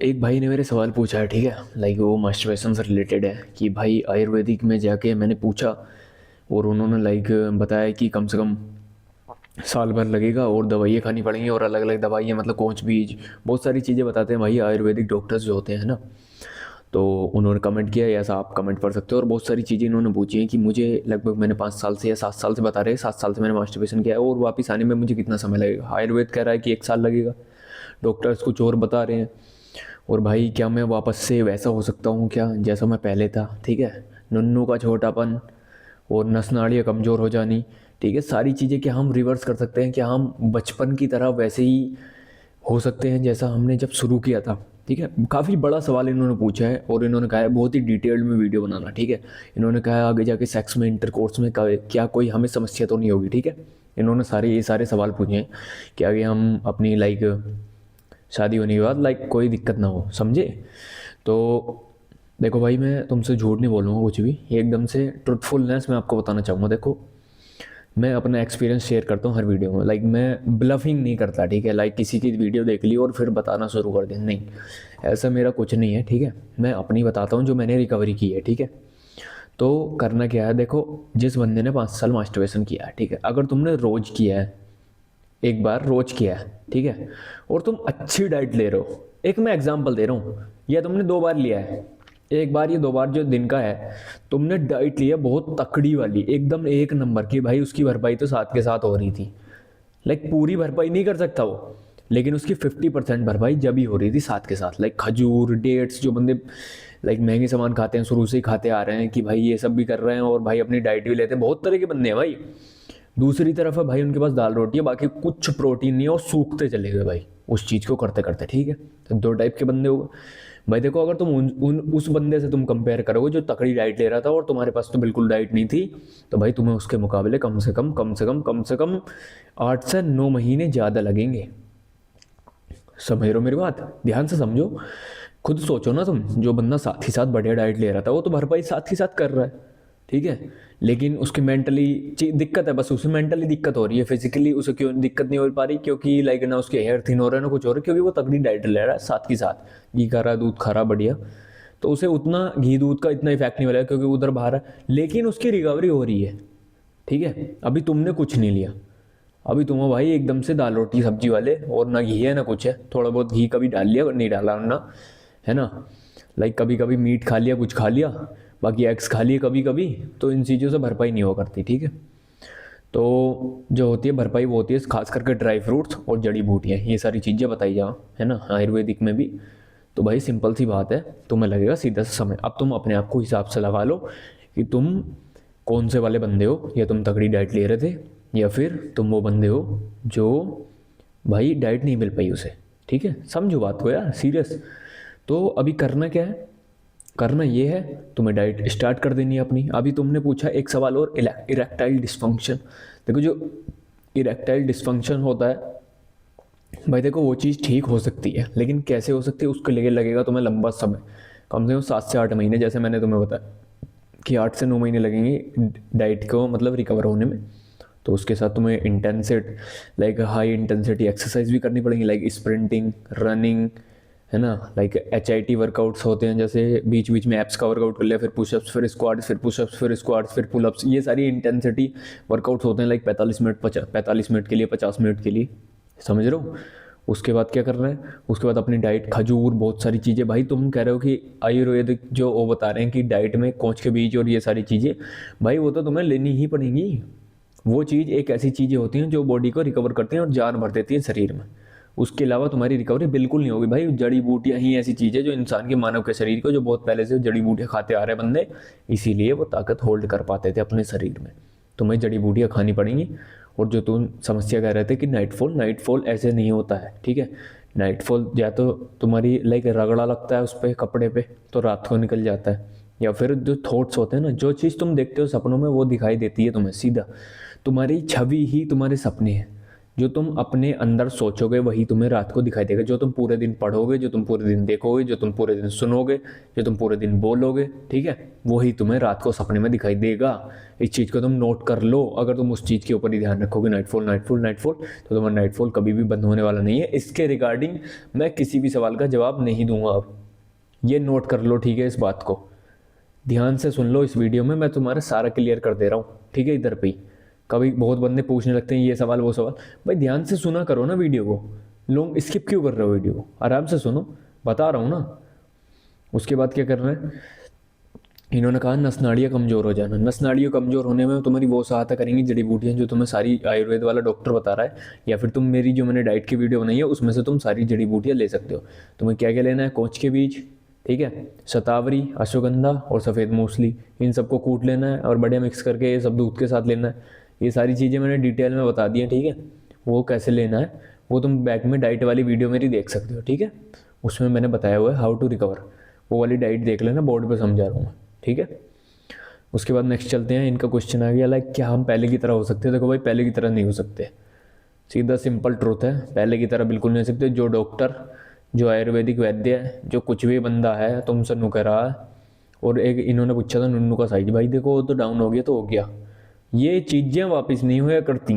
एक भाई ने मेरे सवाल पूछा है, ठीक है। लाइक वो मास्टरबेशन से रिलेटेड है कि भाई आयुर्वेदिक में जाके मैंने पूछा और उन्होंने लाइक बताया कि कम से कम साल भर लगेगा और दवाइयाँ खानी पड़ेंगी और अलग अलग दवाइयाँ, मतलब कोंच बीज, बहुत सारी चीज़ें बताते हैं भाई आयुर्वेदिक डॉक्टर्स जो होते हैं ना। तो उन्होंने कमेंट किया, ऐसा आप कमेंट पढ़ सकते हो। और बहुत सारी चीज़ें इन्होंने पूछी हैं कि मुझे लगभग मैंने 5 साल से या 7 साल से बता रहे हैं, 7 साल से मैंने मास्टरबेशन किया है और वापस आने में मुझे कितना समय लगेगा। आयुर्वेद कह रहा है कि 1 साल लगेगा, डॉक्टर्स कुछ और बता रहे हैं। और भाई क्या मैं वापस से वैसा हो सकता हूँ क्या जैसा मैं पहले था, ठीक है। नन्नू का छोटापन और नस नाड़ियाँ कमज़ोर हो जानी, ठीक है। सारी चीज़ें क्या हम रिवर्स कर सकते हैं? क्या हम बचपन की तरह वैसे ही हो सकते हैं जैसा हमने जब शुरू किया था? ठीक है, काफ़ी बड़ा सवाल इन्होंने पूछा है और इन्होंने कहा है बहुत ही डिटेल्ड में वीडियो बनाना, ठीक है। इन्होंने कहा है आगे जाके सेक्स में, इंटरकोर्स में क्या कोई हमें समस्या तो नहीं होगी, ठीक है। इन्होंने ये सारे सवाल पूछे हैं कि आगे हम अपनी लाइक शादी होने के बाद लाइक कोई दिक्कत ना हो, समझे। तो देखो भाई, मैं तुमसे झूठ नहीं बोलूँगा कुछ भी, एकदम से ट्रुथफुलनेस मैं आपको बताना चाहूँगा। देखो, मैं अपना एक्सपीरियंस शेयर करता हूँ हर वीडियो में। लाइक मैं ब्लफिंग नहीं करता, ठीक है। लाइक किसी की वीडियो देख ली और फिर बताना शुरू कर दिया, नहीं, ऐसा मेरा कुछ नहीं है, ठीक है। मैं अपनी बताता हूँ जो मैंने रिकवरी की है, ठीक है। तो करना क्या है, देखो, जिस बंदे ने 5 साल मास्टरबेशन किया है, ठीक है, अगर तुमने रोज किया है, एक बार रोज किया है, ठीक है, और तुम अच्छी डाइट ले रहे हो, एक मैं एग्जांपल दे रहा हूँ, या तुमने 2 बार लिया है, एक बार, ये 2 बार जो दिन का है, तुमने डाइट लिया बहुत तकड़ी वाली, एकदम एक नंबर की, भाई उसकी भरपाई तो साथ के साथ हो रही थी। लाइक पूरी भरपाई नहीं कर सकता वो, लेकिन उसकी 50% भरपाई जब ही हो रही थी साथ के साथ। लाइक खजूर, डेट्स, जो बंदे लाइक महंगे सामान खाते हैं, शुरू से ही खाते आ रहे हैं कि भाई ये सब भी कर रहे हैं और भाई अपनी डाइट भी लेते हैं, बहुत तरह के बंदे हैं भाई। दूसरी तरफ है भाई, उनके पास दाल रोटी है, बाकी कुछ प्रोटीन नहीं है और सूखते चले गए भाई उस चीज़ को करते करते, ठीक है। तो 2 टाइप के बंदे हो गए भाई। देखो, अगर तुम उस बंदे से तुम कंपेयर करोगे जो तकड़ी डाइट ले रहा था और तुम्हारे पास तो बिल्कुल डाइट नहीं थी, तो भाई तुम्हें उसके मुकाबले कम से कम 8 से 9 महीने ज़्यादा लगेंगे। समझ रहे हो मेरी बात? ध्यान से समझो, खुद सोचो ना तुम, जो बंदा साथ ही साथ बढ़िया डाइट ले रहा था वो तो भरपाई साथ ही साथ कर रहा है, ठीक है। लेकिन उसकी मेंटली दिक्कत है, बस उसे मेंटली दिक्कत हो रही है, फिजिकली उसे क्यों दिक्कत नहीं हो पा रही? क्योंकि लाइक ना उसके हेयर थिन हो रहा है ना कुछ हो रहा है, क्योंकि वो तगड़ी डाइट ले रहा है साथ ही साथ, घी खा रहा है, दूध खा रहा है, बढ़िया। तो उसे उतना घी दूध का इतना इफेक्ट नहीं मिलेगा क्योंकि उधर बाहर है, लेकिन उसकी रिकवरी हो रही है, ठीक है। अभी तुमने कुछ नहीं लिया, अभी तुम हो भाई एकदम से दाल रोटी सब्जी वाले, और ना घी है ना कुछ है, थोड़ा बहुत घी कभी डाल लिया, नहीं डाला ना, है ना। लाइक कभी कभी मीट खा लिया, कुछ खा लिया, बाकी एग्स खा लिए कभी कभी। तो इन चीज़ों से भरपाई नहीं हो करती, ठीक है। तो जो होती है भरपाई वो होती है खास करके ड्राई फ्रूट्स और जड़ी बूटियाँ, ये सारी चीज़ें बताई जाओ, है ना, आयुर्वेदिक में भी। तो भाई सिंपल सी बात है, तुम्हें लगेगा सीधा सा समय। अब तुम अपने आप को हिसाब से लगा लो कि तुम कौन से वाले बंदे हो, या तुम तगड़ी डाइट ले रहे थे, या फिर तुम वो बंदे हो जो भाई डाइट नहीं मिल पाई उसे, ठीक है। समझो बात को यार, सीरियस। तो अभी करना क्या है, करना ये है, तुम्हें डाइट स्टार्ट कर देनी है अपनी। अभी तुमने पूछा एक सवाल और, इरेक्टाइल डिस्फंक्शन। देखो, जो इरेक्टाइल डिस्फंक्शन होता है भाई, देखो वो चीज़ ठीक हो सकती है, लेकिन कैसे हो सकती है उसके लिए लगेगा तुम्हें लंबा समय, कम से कम 7 से 8 महीने, जैसे मैंने तुम्हें बताया कि 8 से 9 महीने लगेंगे डाइट को मतलब रिकवर होने में। तो उसके साथ तुम्हें इंटेंसिट, लाइक हाई इंटेंसिटी एक्सरसाइज भी करनी पड़ेगी, लाइक स्प्रिंटिंग, रनिंग, है ना। लाइक HIIT वर्कआउट्स होते हैं, जैसे बीच बीच में एप्स का वर्कआउट कर लिया, फिर पुशअप्स, फिर स्क्वाड्स, फिर पुशअप्स, फिर स्क्वाड्स, फिर पुलअप्स, ये सारी इंटेंसिटी वर्कआउट्स होते हैं। लाइक 45 मिनट के लिए, 50 मिनट के लिए, समझ रहे हो। उसके बाद क्या करना है, उसके बाद अपनी डाइट, खजूर, बहुत सारी चीज़ें। भाई तुम कह रहे हो कि आयुर्वेदिक जो वो बता रहे हैं कि डाइट में कोंच के बीज और ये सारी चीज़ें, भाई वो तो तुम्हें लेनी ही पड़ेंगी। वो चीज़ एक ऐसी चीज़ें होती हैं जो बॉडी को रिकवर करती हैं और जान भर देती हैं शरीर में। उसके अलावा तुम्हारी रिकवरी बिल्कुल नहीं होगी भाई। जड़ी बूटियाँ ही ऐसी चीज़ है जो इंसान के, मानव के शरीर को, जो बहुत पहले से जड़ी बूटियाँ खाते आ रहे बंदे, इसीलिए वो ताकत होल्ड कर पाते थे अपने शरीर में। तुम्हें जड़ी बूटियाँ खानी पड़ेंगी। और जो तुम समस्या कह रहे थे कि नाइटफॉल ऐसे नहीं होता है, ठीक है। नाइटफॉल या तो तुम्हारी लाइक रगड़ा लगता है उस पर, कपड़े पे, तो रात को निकल जाता है, या फिर जो थॉट्स होते हैं ना, जो चीज़ तुम देखते हो सपनों में वो दिखाई देती है तुम्हें सीधा। तुम्हारी छवि ही तुम्हारे सपने हैं। जो तुम अपने अंदर सोचोगे वही तुम्हें रात को दिखाई देगा। जो तुम पूरे दिन पढ़ोगे, जो तुम पूरे दिन देखोगे, जो तुम पूरे दिन सुनोगे, जो तुम पूरे दिन बोलोगे, ठीक है, वही तुम्हें रात को सपने में दिखाई देगा। इस चीज़ को तुम नोट कर लो। अगर तुम उस चीज़ के ऊपर ही ध्यान रखोगे, नाइटफॉल नाइटफॉल नाइटफॉल, तो तुम्हारा नाइटफॉल कभी भी बंद होने वाला नहीं है। इसके रिगार्डिंग मैं किसी भी सवाल का जवाब नहीं दूंगा अब, ये नोट कर लो, ठीक है। इस बात को ध्यान से सुन लो। इस वीडियो में मैं तुम्हारा सारा क्लियर कर दे रहा हूँ, ठीक है। इधर पे ही कभी बहुत बंदे पूछने लगते हैं ये सवाल वो सवाल, भाई ध्यान से सुना करो ना वीडियो को। लोग स्किप क्यों कर रहे हो वीडियो को? आराम से सुनो, बता रहा हूँ ना। उसके बाद क्या करना है, इन्होंने कहा नस नाड़ियाँ कमज़ोर हो जाना। नस नाड़ियाँ कमज़ोर होने में तुम्हारी वो सहायता करेंगी जड़ी बूटियाँ जो तुम्हें सारी आयुर्वेद वाला डॉक्टर बता रहा है, या फिर तुम मेरी जो मैंने डाइट की वीडियो बनाई है उसमें से तुम सारी जड़ी बूटियाँ ले सकते हो। तुम्हें क्या क्या लेना है, कोंच के बीज, ठीक है, शतावरी, अश्वगंधा और सफ़ेद मूसली, इन सबको कूट लेना है और बढ़िया मिक्स करके ये सब दूध के साथ लेना है। ये सारी चीज़ें मैंने डिटेल में बता दी हैं, ठीक है। वो कैसे लेना है वो तुम बैक में डाइट वाली वीडियो मेरी देख सकते हो, ठीक है। उसमें मैंने बताया हुआ है हाउ टू रिकवर, वो वाली डाइट देख लेना, बोर्ड पे समझा रहा हूँ मैं, ठीक है। उसके बाद नेक्स्ट चलते हैं। इनका क्वेश्चन आ गया लाइक क्या हम पहले की तरह हो सकते हैं? देखो भाई, पहले की तरह नहीं हो सकते, सीधा सिंपल ट्रूथ है। पहले की तरह बिल्कुल नहीं हो सकते। जो डॉक्टर, जो आयुर्वेदिक वैद्य है, जो कुछ भी बंदा है तुमसे नु कह रहा है, और एक इन्होंने पूछा था नुन्नू का साइज, भाई देखो वो तो डाउन हो गया तो हो गया। ये चीज़ें वापस नहीं होया करती।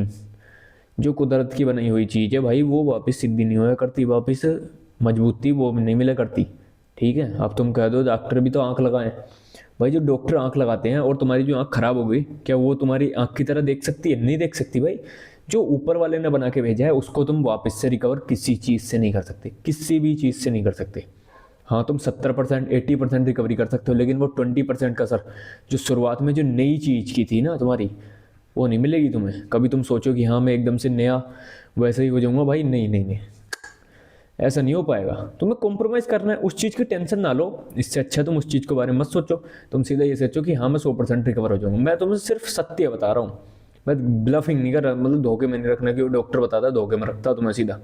जो कुदरत की बनाई हुई चीज़ है भाई वो वापस सीधी नहीं होया करती, वापस मजबूती वो नहीं मिला करती, ठीक है। अब तुम कह दो डॉक्टर भी तो आंख लगाएं, भाई जो डॉक्टर आंख लगाते हैं और तुम्हारी जो आंख खराब हो गई, क्या वो तुम्हारी आंख की तरह देख सकती है? नहीं देख सकती भाई। जो ऊपर वाले ने बना के भेजा है उसको तुम वापस से रिकवर किसी चीज़ से नहीं कर सकते, किसी भी चीज़ से नहीं कर सकते। हाँ, तुम 70% 80% रिकवरी कर सकते हो, लेकिन वो 20% का सर, जो शुरुआत में जो नई चीज़ की थी ना तुम्हारी, वो नहीं मिलेगी तुम्हें। कभी तुम सोचो कि हाँ मैं एकदम से नया वैसे ही हो जाऊंगा, भाई नहीं नहीं नहीं, ऐसा नहीं हो पाएगा। तुम्हें कॉम्प्रोमाइज़ करना है, उस चीज़ की टेंशन ना लो। इससे अच्छा तुम उस चीज़ के बारे में मत सोचो, तुम सीधा ये सोचो कि हाँ मैं 100% रिकवर हो जाऊंगा। मैं तुम्हें सिर्फ सत्य बता रहा हूँ, मैं ब्लफिंग नहीं कर रहा, मतलब धोखे में नहीं रखना कि वो डॉक्टर बताता है धोखे में रखता तुम्हें सीधा।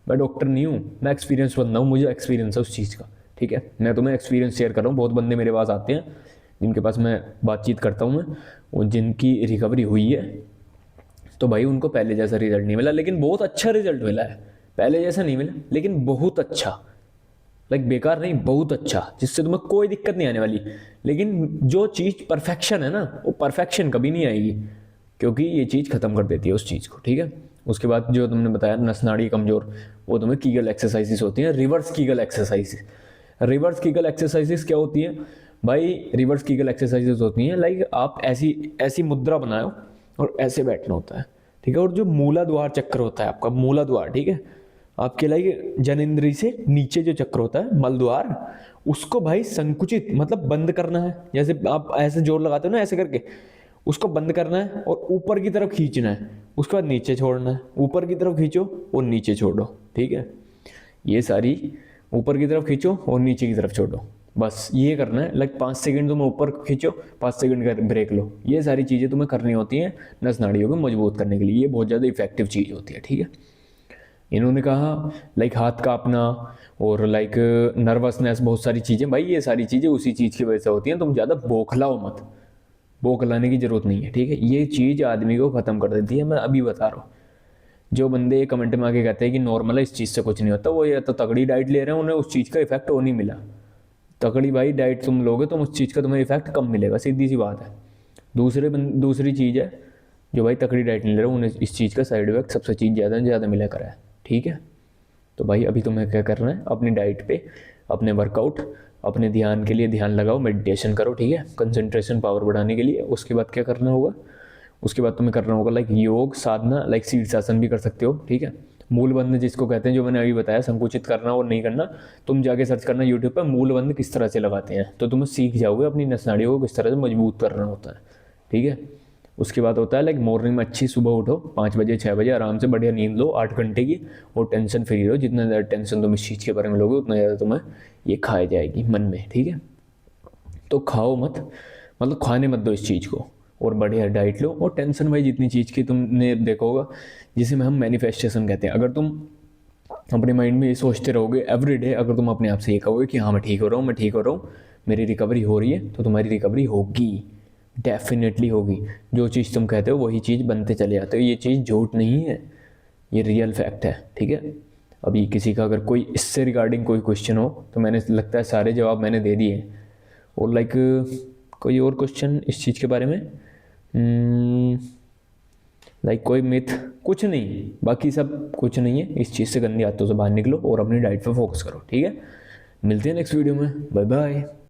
मैं डॉक्टर नहीं हूँ, मैं एक्सपीरियंस बंदा हूँ, मुझे एक्सपीरियंस है उस चीज़ का, ठीक है। मैं तुम्हें एक्सपीरियंस शेयर कर रहा हूँ। बहुत बंदे मेरे पास आते हैं जिनके पास मैं बातचीत करता हूँ मैं, और जिनकी रिकवरी हुई है, तो भाई उनको पहले जैसा रिजल्ट नहीं मिला, लेकिन बहुत अच्छा रिजल्ट मिला है। पहले जैसा नहीं मिला लेकिन बहुत अच्छा, लाइक बेकार नहीं, बहुत अच्छा, जिससे तुम्हें कोई दिक्कत नहीं आने वाली। लेकिन जो चीज़ परफेक्शन है ना, वो परफेक्शन कभी नहीं आएगी, क्योंकि ये चीज़ खत्म कर देती है उस चीज़ को, ठीक है। उसके बाद जो तुमने बताया नस नाड़ी कमज़ोर, वो तुम्हें कीगल एक्सरसाइजेस होती हैं, reverse Kegel exercises. Reverse Kegel exercises क्या होती है भाई? रिवर्स कीगल एक्सरसाइजेस होती हैं लाइक आप ऐसी ऐसी मुद्रा बनाओ और ऐसे बैठना होता है, ठीक है। और जो मूलाधार चक्र होता है आपका, मूलाधार, ठीक है, आपके लाइक जनेंद्री से नीचे जो चक्र होता है मलद्वार, उसको भाई संकुचित मतलब बंद करना है। जैसे आप ऐसे जोर लगाते हो ना, ऐसे करके उसको बंद करना है और ऊपर की तरफ खींचना है, उसके बाद नीचे छोड़ना है। ऊपर की तरफ खींचो और नीचे छोड़ो, ठीक है। ये सारी ऊपर की तरफ खींचो और नीचे की तरफ छोड़ो, बस ये करना है। लाइक 5 सेकंड तुम ऊपर खींचो, 5 सेकंड का ब्रेक लो। ये सारी चीज़ें तुम्हें करनी होती हैं नस नाड़ियों को मजबूत करने के लिए। ये बहुत ज़्यादा इफेक्टिव चीज़ होती है, ठीक है। इन्होंने कहा लाइक हाथ कांपना और लाइक नर्वसनेस, बहुत सारी चीज़ें, भाई ये सारी चीज़ें उसी चीज़ की वजह से होती हैं। तुम ज़्यादा बौखलाओ मत, बौखलाने की ज़रूरत नहीं है, ठीक है। ये चीज़ आदमी को ख़त्म कर देती है, मैं अभी बता रहा हूँ। जो बंदे कमेंट में आके कहते हैं कि नॉर्मल है, इस चीज़ से कुछ नहीं होता, वो ये तो तगड़ी डाइट ले रहे हैं, उन्हें उस चीज़ का इफेक्ट वो नहीं मिला। तगड़ी भाई डाइट तुम लोगे तो उस चीज़ का तुम्हें इफेक्ट कम मिलेगा, सीधी सी बात है। दूसरी चीज़ है, जो भाई तगड़ी डाइट नहीं ले रहे उन्हें इस चीज़ का साइड इफेक्ट सबसे चीज़ ज़्यादा से ज़्यादा मिला करा है, ठीक है। तो भाई अभी तुम्हें क्या करना है, अपनी डाइट पे, अपने वर्कआउट, अपने ध्यान के लिए ध्यान लगाओ, मेडिटेशन करो, ठीक है, कंसंट्रेशन पावर बढ़ाने के लिए। उसके बाद क्या करना होगा, उसके बाद तुम्हें करना होगा लाइक योग साधना, लाइक शीर्षासन भी कर सकते हो, ठीक है। मूल बंध जिसको कहते हैं, जो मैंने अभी बताया, संकुचित करना और नहीं करना, तुम जाके सर्च करना यूट्यूब पर मूल बंध किस तरह से लगाते हैं, तो तुम्हें सीख जाओगे अपनी नस नाड़ियों को किस तरह से मजबूत करना होता है, ठीक है। उसके बाद होता है लाइक मॉर्निंग में अच्छी सुबह उठो, 5 बजे 6 बजे, आराम से बढ़िया नींद लो 8 घंटे की, और टेंशन फ्री रहो। जितना ज़्यादा टेंशन तुम इस चीज़ के बारे में लोगे उतना ज़्यादा तुम्हें ये खाई जाएगी मन में, ठीक है। तो खाओ मत, मतलब खाने मत दो इस चीज़ को, और बढ़िया डाइट लो। और टेंशन भाई जितनी चीज़ की तुमने देखा होगा, जिसे हम मैनिफेस्टेशन कहते हैं, अगर तुम अपने माइंड में ये सोचते रहोगे एवरीडे, अगर तुम अपने आप से ये कहोगे कि हाँ मैं ठीक हो रहा हूँ, मैं ठीक हो रहा हूँ, मेरी रिकवरी हो रही है, तो तुम्हारी रिकवरी होगी, डेफिनेटली होगी। जो चीज़ तुम कहते हो वही चीज़ बनते चले जाते हो, ये चीज़ झूठ नहीं है, ये रियल फैक्ट है, ठीक है। अभी किसी का अगर कोई इससे रिगार्डिंग कोई क्वेश्चन हो तो मैंने लगता है सारे जवाब मैंने दे दिए। और लाइक कोई और क्वेश्चन इस चीज़ के बारे में, लाइक कोई मिथ, कुछ नहीं, बाकी सब कुछ नहीं है। इस चीज़ से गंदी आदतों से बाहर निकलो और अपनी डाइट पे फोकस करो, ठीक है। मिलते हैं नेक्स्ट वीडियो में, बाय बाय।